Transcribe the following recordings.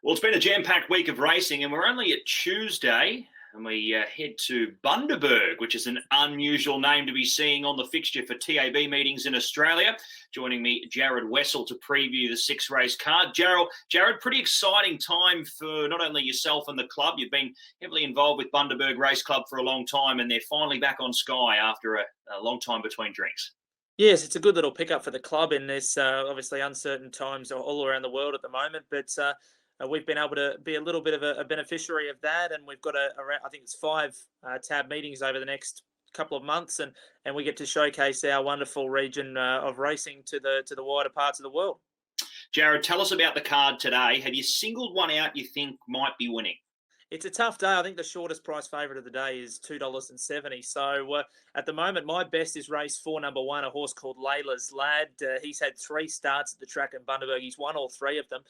Well, it's been a jam-packed week of racing, and we're only at Tuesday, and we head to Bundaberg, which is an unusual name to be seeing on the fixture for TAB meetings in Australia. Joining me, Jarrod Wessel, to preview the six-race card. Jarrod, pretty exciting time for not only yourself and the club. You've been heavily involved with Bundaberg Race Club for a long time, and they're finally back on Sky after a long time between drinks. Yes, it's a good little pickup for the club in this obviously uncertain times all around the world at the moment. But we've been able to be a little bit of a beneficiary of that, and we've got I think it's five tab meetings over the next couple of months, and we get to showcase our wonderful region of racing to the wider parts of the world. Jarrod, tell us about the card today. Have you singled one out you think might be winning? It's a tough day. I think the shortest price favourite of the day is $2.70. So at the moment, my best is race 4, number 1, a horse called Layla's Lad. He's had 3 starts at the track in Bundaberg. He's won all 3 of them.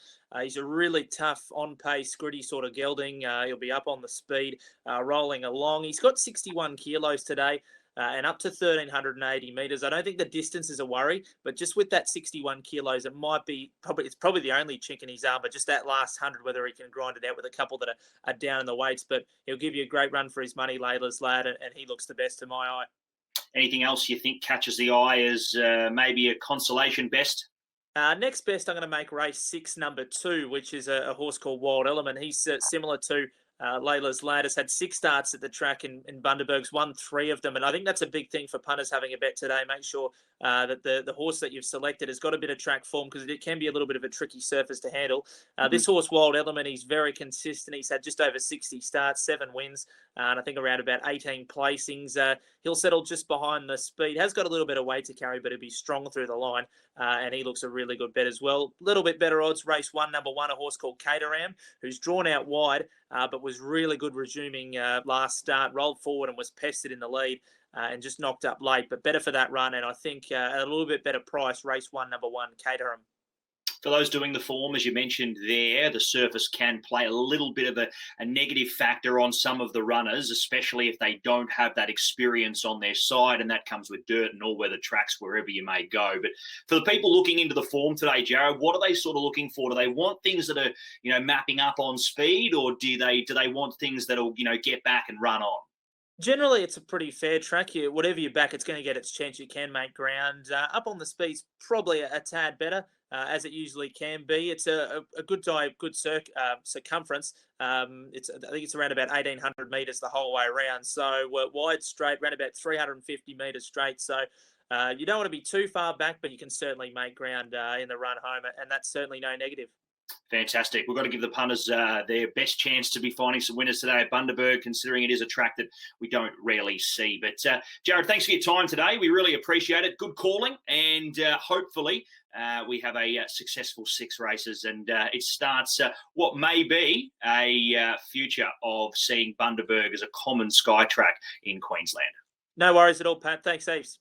He's a really tough, on-pace, gritty sort of gelding. He'll be up on the speed, rolling along. He's got 61 kilos today. And up to 1,380 metres. I don't think the distance is a worry, but just with that 61 kilos, it's probably the only chink in his arm, but just that last 100, whether he can grind it out with a couple that are down in the weights. But he'll give you a great run for his money, Layla's Lad, and he looks the best to my eye. Anything else you think catches the eye as maybe a consolation best? Next best, I'm going to make race 6, number 2, which is a horse called Wild Element. He's similar to Layla's Lad. Has had 6 starts at the track in Bundaberg's, won 3 of them. And I think that's a big thing for punters having a bet today. Make sure that the horse that you've selected has got a bit of track form, because it can be a little bit of a tricky surface to handle. This horse, Wild Element, he's very consistent. He's had just over 60 starts, 7 wins, and I think around about 18 placings. He'll settle just behind the speed. Has got a little bit of weight to carry, but he'll be strong through the line, and he looks a really good bet as well. A little bit better odds, race 1, number 1, a horse called Caterham, who's drawn out wide, but was really good resuming last start, rolled forward and was pested in the lead and just knocked up late, but better for that run. And I think a little bit better price, race 1, number 1, Caterham. For those doing the form, as you mentioned there, the surface can play a little bit of a negative factor on some of the runners, especially if they don't have that experience on their side, and that comes with dirt and all-weather tracks wherever you may go. But for the people looking into the form today, Jarrod, what are they sort of looking for? Do they want things that are, mapping up on speed, or do they want things that'll, get back and run on? Generally, it's a pretty fair track. Whatever you back, it's going to get its chance. You can make ground. Up on the speed's probably a tad better, as it usually can be. It's a good circumference. I think it's around about 1,800 metres the whole way around. So wide straight, around about 350 metres straight. So you don't want to be too far back, but you can certainly make ground in the run home, and that's certainly no negative. Fantastic. We've got to give the punters their best chance to be finding some winners today at Bundaberg, considering it is a track that we don't rarely see. But Jarrod, thanks for your time today. We really appreciate it. Good calling, and hopefully we have a successful 6 races, and it starts what may be a future of seeing Bundaberg as a common sky track in Queensland. No worries at all, Pat. Thanks, Aves.